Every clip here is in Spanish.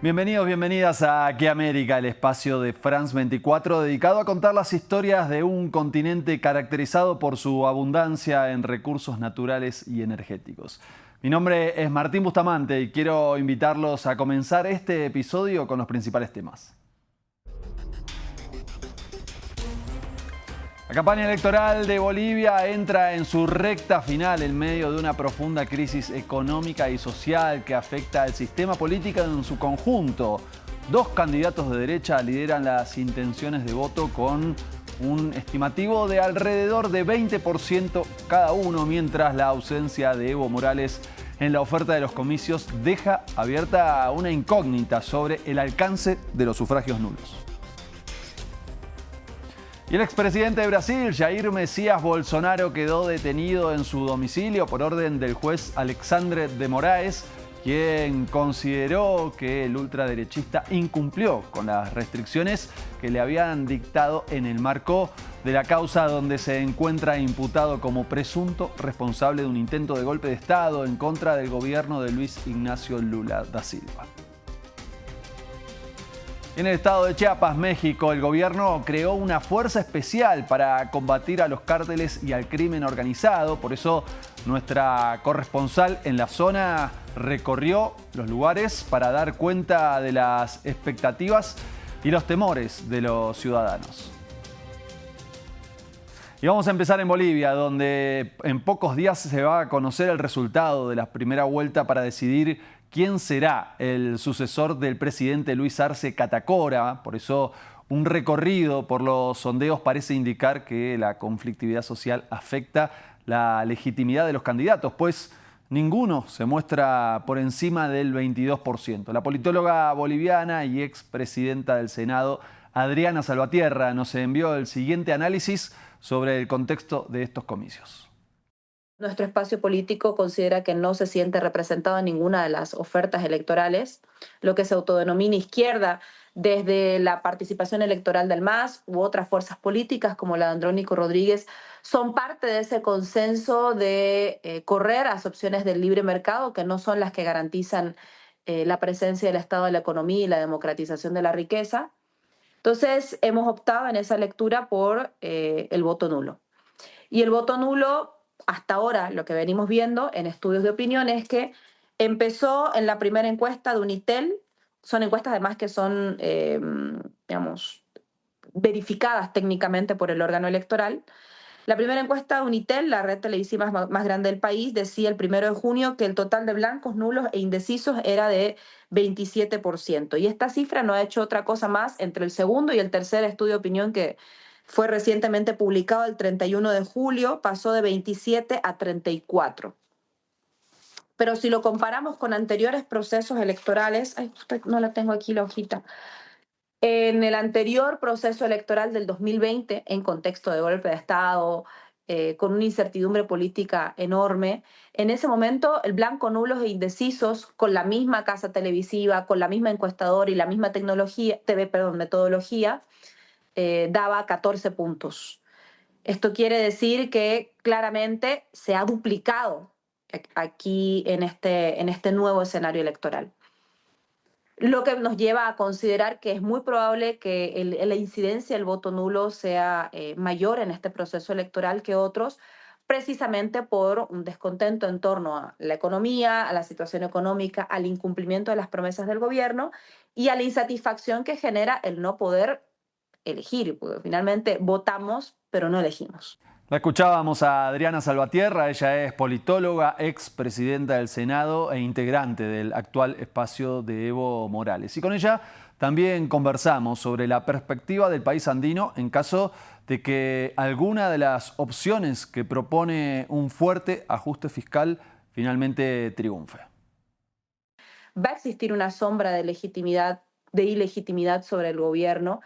Bienvenidos, bienvenidas a Aquí América, el espacio de France 24 dedicado a contar las historias de un continente caracterizado por su abundancia en recursos naturales y energéticos. Mi nombre es Martín Bustamante y quiero invitarlos a comenzar este episodio con los principales temas. La campaña electoral de Bolivia entra en su recta final en medio de una profunda crisis económica y social que afecta al sistema político en su conjunto. Dos candidatos de derecha lideran las intenciones de voto con un estimativo de alrededor de 20% cada uno, mientras la ausencia de Evo Morales en la oferta de los comicios deja abierta una incógnita sobre el alcance de los sufragios nulos. Y el expresidente de Brasil, Jair Messias Bolsonaro, quedó detenido en su domicilio por orden del juez Alexandre de Moraes, quien consideró que el ultraderechista incumplió con las restricciones que le habían dictado en el marco de la causa donde se encuentra imputado como presunto responsable de un intento de golpe de Estado en contra del gobierno de Luis Ignacio Lula da Silva. En el estado de Chiapas, México, el gobierno creó una fuerza especial para combatir a los cárteles y al crimen organizado. Por eso, nuestra corresponsal en la zona recorrió los lugares para dar cuenta de las expectativas y los temores de los ciudadanos. Y vamos a empezar en Bolivia, donde en pocos días se va a conocer el resultado de la primera vuelta para decidir quién será el sucesor del presidente Luis Arce Catacora. Por eso, un recorrido por los sondeos parece indicar que la conflictividad social afecta la legitimidad de los candidatos, pues ninguno se muestra por encima del 22%. La politóloga boliviana y expresidenta del Senado, Adriana Salvatierra, nos envió el siguiente análisis sobre el contexto de estos comicios. Nuestro espacio político considera que no se siente representado en ninguna de las ofertas electorales, lo que se autodenomina izquierda, desde la participación electoral del MAS u otras fuerzas políticas como la de Andrónico Rodríguez, son parte de ese consenso de correr hacia opciones del libre mercado, que no son las que garantizan la presencia del Estado de la economía y la democratización de la riqueza. Entonces, hemos optado en esa lectura por el voto nulo. Y el voto nulo, hasta ahora, lo que venimos viendo en estudios de opinión es que empezó en la primera encuesta de Unitel. Son encuestas además que son, digamos, verificadas técnicamente por el órgano electoral. La primera encuesta de Unitel, la red televisiva más grande del país, decía el 1 de junio que el total de blancos, nulos e indecisos era de 27%. Y esta cifra no ha hecho otra cosa más entre el segundo y el tercer estudio de opinión que fue recientemente publicado el 31 de julio, pasó de 27 a 34. Pero si lo comparamos con anteriores procesos electorales, no la tengo aquí la hojita. En el anterior proceso electoral del 2020, en contexto de golpe de Estado, con una incertidumbre política enorme, en ese momento el blanco, nulos e indecisos, con la misma casa televisiva, con la misma encuestadora y la misma metodología, daba 14 puntos. Esto quiere decir que claramente se ha duplicado aquí en este nuevo escenario electoral. Lo que nos lleva a considerar que es muy probable que la incidencia del voto nulo sea mayor en este proceso electoral que otros, precisamente por un descontento en torno a la economía, a la situación económica, al incumplimiento de las promesas del gobierno y a la insatisfacción que genera el no poder elegir, porque finalmente votamos, pero no elegimos. La escuchábamos a Adriana Salvatierra, ella es politóloga, expresidenta del Senado e integrante del actual espacio de Evo Morales. Y con ella también conversamos sobre la perspectiva del país andino en caso de que alguna de las opciones que propone un fuerte ajuste fiscal finalmente triunfe. Va a existir una sombra de ilegitimidad sobre el gobierno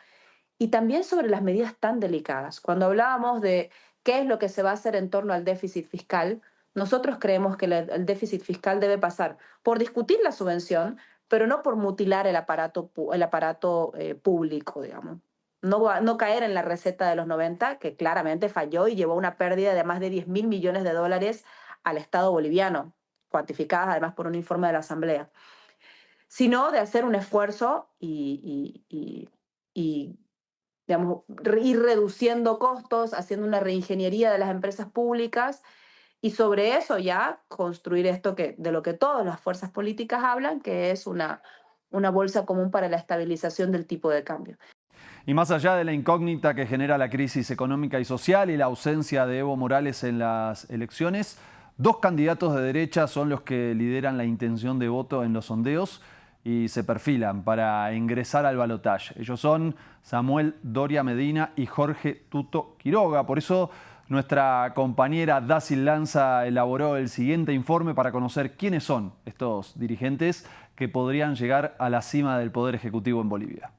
y también sobre las medidas tan delicadas. Cuando hablábamos de qué es lo que se va a hacer en torno al déficit fiscal, nosotros creemos que el déficit fiscal debe pasar por discutir la subvención, pero no por mutilar el aparato público, digamos. No caer en la receta de los 90, que claramente falló y llevó a una pérdida de más de 10.000 millones de dólares al Estado boliviano, cuantificadas además por un informe de la Asamblea. sino de hacer un esfuerzo digamos, ir reduciendo costos, haciendo una reingeniería de las empresas públicas y sobre eso ya construir esto de lo que todas las fuerzas políticas hablan, que es una bolsa común para la estabilización del tipo de cambio. Y más allá de la incógnita que genera la crisis económica y social y la ausencia de Evo Morales en las elecciones, dos candidatos de derecha son los que lideran la intención de voto en los sondeos y se perfilan para ingresar al balotaje. Ellos son Samuel Doria Medina y Jorge Tuto Quiroga. Por eso nuestra compañera Dacil Lanza elaboró el siguiente informe para conocer quiénes son estos dirigentes que podrían llegar a la cima del Poder Ejecutivo en Bolivia.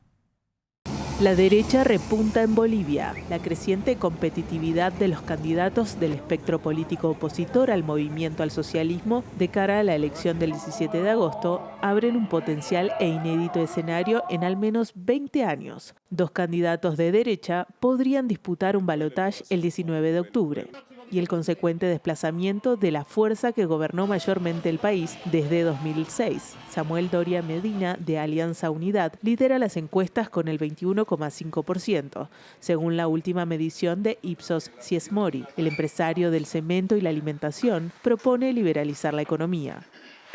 La derecha repunta en Bolivia. La creciente competitividad de los candidatos del espectro político opositor al movimiento al socialismo de cara a la elección del 17 de agosto abren un potencial e inédito escenario en al menos 20 años. Dos candidatos de derecha podrían disputar un balotaje el 19 de octubre. Y el consecuente desplazamiento de la fuerza que gobernó mayormente el país desde 2006. Samuel Doria Medina, de Alianza Unidad, lidera las encuestas con el 21,5%, según la última medición de Ipsos Siesmori. El empresario del cemento y la alimentación propone liberalizar la economía.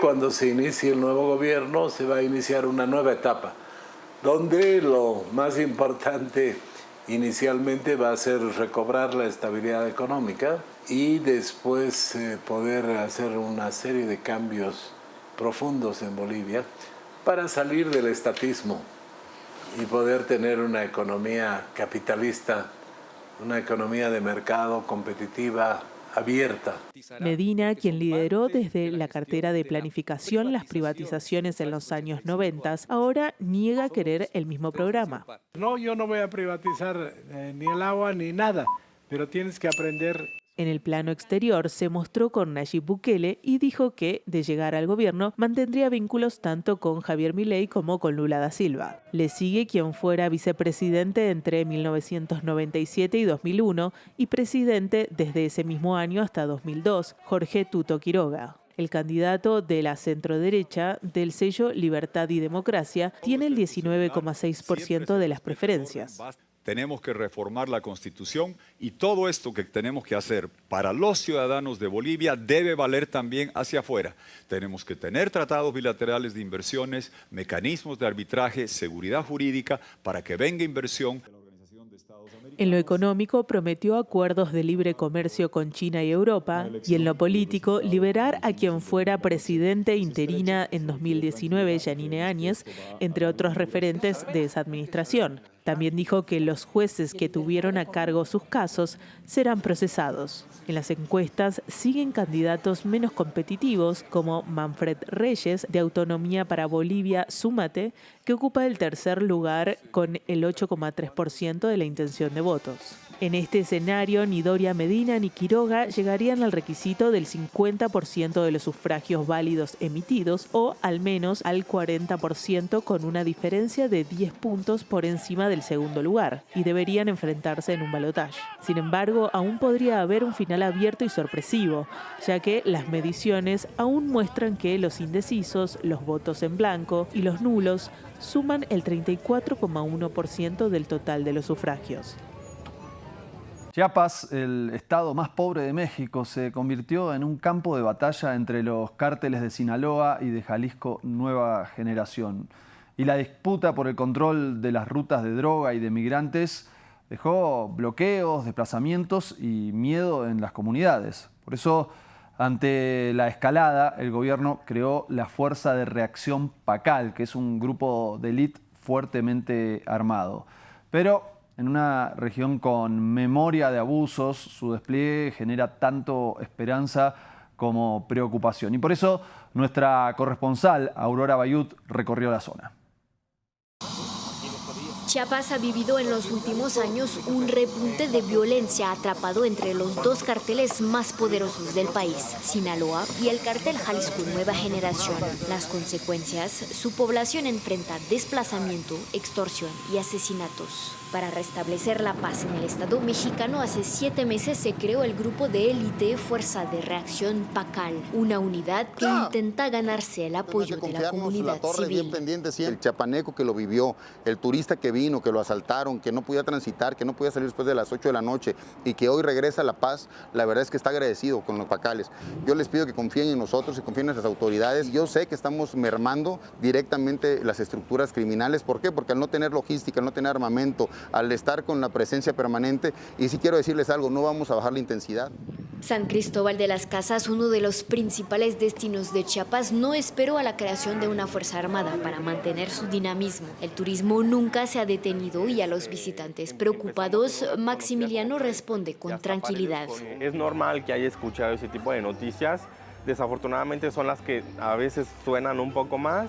Cuando se inicie el nuevo gobierno, se va a iniciar una nueva etapa, donde lo más importante inicialmente va a ser recobrar la estabilidad económica y después poder hacer una serie de cambios profundos en Bolivia para salir del estatismo y poder tener una economía capitalista, una economía de mercado competitiva, abierta. Medina, quien lideró desde la cartera de planificación las privatizaciones en los años 90, ahora niega querer el mismo programa. No, yo no voy a privatizar ni el agua ni nada, pero tienes que aprender. En el plano exterior se mostró con Nayib Bukele y dijo que, de llegar al gobierno, mantendría vínculos tanto con Javier Milei como con Lula da Silva. Le sigue quien fuera vicepresidente entre 1997 y 2001 y presidente desde ese mismo año hasta 2002, Jorge Tuto Quiroga. El candidato de la centroderecha, del sello Libertad y Democracia, tiene el 19,6% de las preferencias. Tenemos que reformar la Constitución y todo esto que tenemos que hacer para los ciudadanos de Bolivia debe valer también hacia afuera. Tenemos que tener tratados bilaterales de inversiones, mecanismos de arbitraje, seguridad jurídica para que venga inversión. En lo económico prometió acuerdos de libre comercio con China y Europa y en lo político liberar a quien fuera presidente interina en 2019, Yanine Áñez, entre otros referentes de esa administración. También dijo que los jueces que tuvieron a cargo sus casos serán procesados. En las encuestas siguen candidatos menos competitivos como Manfred Reyes, de Autonomía para Bolivia, Súmate, que ocupa el tercer lugar con el 8,3% de la intención de votos. En este escenario, ni Doria Medina ni Quiroga llegarían al requisito del 50% de los sufragios válidos emitidos o al menos al 40% con una diferencia de 10 puntos por encima del segundo lugar y deberían enfrentarse en un balotaje. Sin embargo, aún podría haber un final abierto y sorpresivo, ya que las mediciones aún muestran que los indecisos, los votos en blanco y los nulos suman el 34,1% del total de los sufragios. Chiapas, el estado más pobre de México, se convirtió en un campo de batalla entre los cárteles de Sinaloa y de Jalisco Nueva Generación. Y la disputa por el control de las rutas de droga y de migrantes dejó bloqueos, desplazamientos y miedo en las comunidades. Por eso, ante la escalada, el gobierno creó la Fuerza de Reacción Pacal, que es un grupo de élite fuertemente armado. Pero en una región con memoria de abusos, su despliegue genera tanto esperanza como preocupación. Y por eso nuestra corresponsal, Aurora Bayut, recorrió la zona. Chiapas ha vivido en los últimos años un repunte de violencia atrapado entre los dos carteles más poderosos del país, Sinaloa y el cártel Jalisco Nueva Generación. Las consecuencias, su población enfrenta desplazamiento, extorsión y asesinatos. Para restablecer la paz en el Estado mexicano, hace 7 meses se creó el grupo de élite Fuerza de Reacción PACAL, una unidad que intenta ganarse el apoyo de la comunidad civil. El chiapaneco que lo vivió, el turista que vino, que lo asaltaron, que no podía transitar, que no podía salir después de las 8 de la noche y que hoy regresa a la paz, la verdad es que está agradecido con los PACALes. Yo les pido que confíen en nosotros y confíen en nuestras autoridades. Yo sé que estamos mermando directamente las estructuras criminales. ¿Por qué? Porque al no tener logística, al no tener armamento, al estar con la presencia permanente, y sí quiero decirles algo, no vamos a bajar la intensidad. San Cristóbal de las Casas, uno de los principales destinos de Chiapas, no esperó a la creación de una fuerza armada para mantener su dinamismo. El turismo nunca se ha detenido y a los visitantes preocupados, Maximiliano responde con tranquilidad. Es normal que haya escuchado ese tipo de noticias, desafortunadamente son las que a veces suenan un poco más.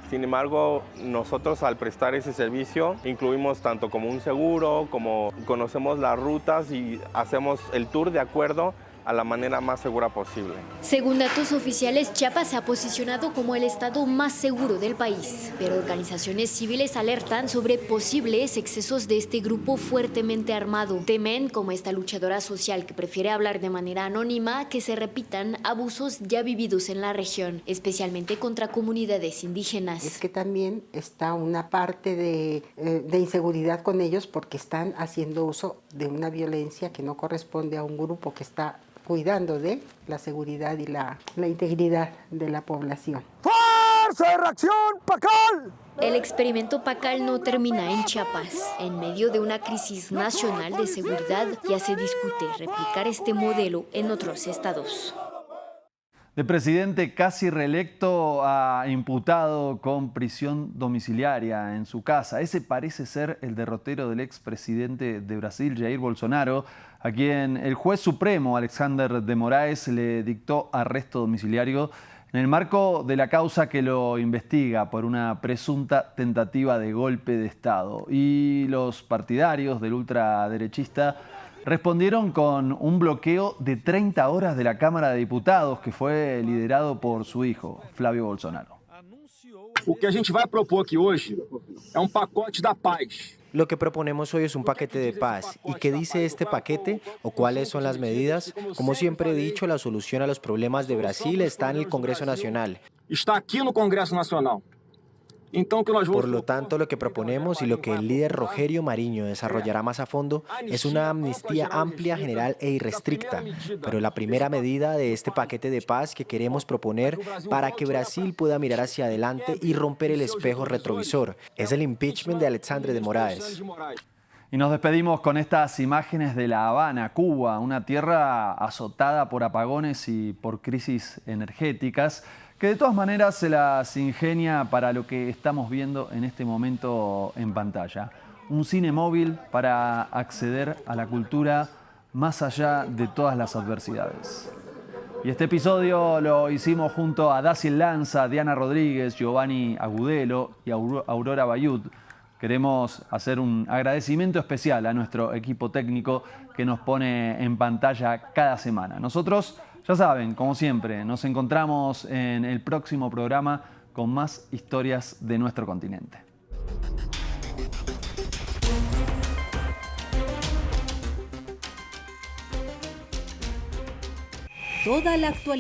Sin embargo, nosotros al prestar ese servicio incluimos tanto como un seguro, como conocemos las rutas y hacemos el tour de acuerdo a la manera más segura posible. Según datos oficiales, Chiapas se ha posicionado como el estado más seguro del país, pero organizaciones civiles alertan sobre posibles excesos de este grupo fuertemente armado. Temen, como esta luchadora social que prefiere hablar de manera anónima, que se repitan abusos ya vividos en la región, especialmente contra comunidades indígenas. Es que también está una parte de inseguridad con ellos porque están haciendo uso de una violencia que no corresponde a un grupo que está cuidando de la seguridad y la integridad de la población. ¡Fuerza de Reacción PACAL! El experimento PACAL no termina en Chiapas. En medio de una crisis nacional de seguridad, ya se discute replicar este modelo en otros estados. De presidente casi reelecto a imputado con prisión domiciliaria en su casa. Ese parece ser el derrotero del expresidente de Brasil, Jair Bolsonaro, a quien el juez supremo, Alexander de Moraes, le dictó arresto domiciliario en el marco de la causa que lo investiga por una presunta tentativa de golpe de Estado. Y los partidarios del ultraderechista respondieron con un bloqueo de 30 horas de la Cámara de Diputados, que fue liderado por su hijo, Flávio Bolsonaro. O que a gente vai propor aqui hoje é pacote da paz. Lo que proponemos hoy es un paquete de paz. ¿Y qué dice este paquete o cuáles son las medidas? Como siempre he dicho, la solución a los problemas de Brasil está en el Congreso Nacional. Está aquí no Congreso Nacional. Por lo tanto, lo que proponemos y lo que el líder Rogério Marinho desarrollará más a fondo es una amnistía amplia, general e irrestricta, pero la primera medida de este paquete de paz que queremos proponer para que Brasil pueda mirar hacia adelante y romper el espejo retrovisor es el impeachment de Alexandre de Moraes. Y nos despedimos con estas imágenes de La Habana, Cuba, una tierra azotada por apagones y por crisis energéticas, que de todas maneras se las ingenia para lo que estamos viendo en este momento en pantalla. Un cine móvil para acceder a la cultura más allá de todas las adversidades. Y este episodio lo hicimos junto a Daciel Lanza, Diana Rodríguez, Giovanni Agudelo y Aurora Bayut. Queremos hacer un agradecimiento especial a nuestro equipo técnico que nos pone en pantalla cada semana. Nosotros, ya saben, como siempre, nos encontramos en el próximo programa con más historias de nuestro continente. Toda la actualidad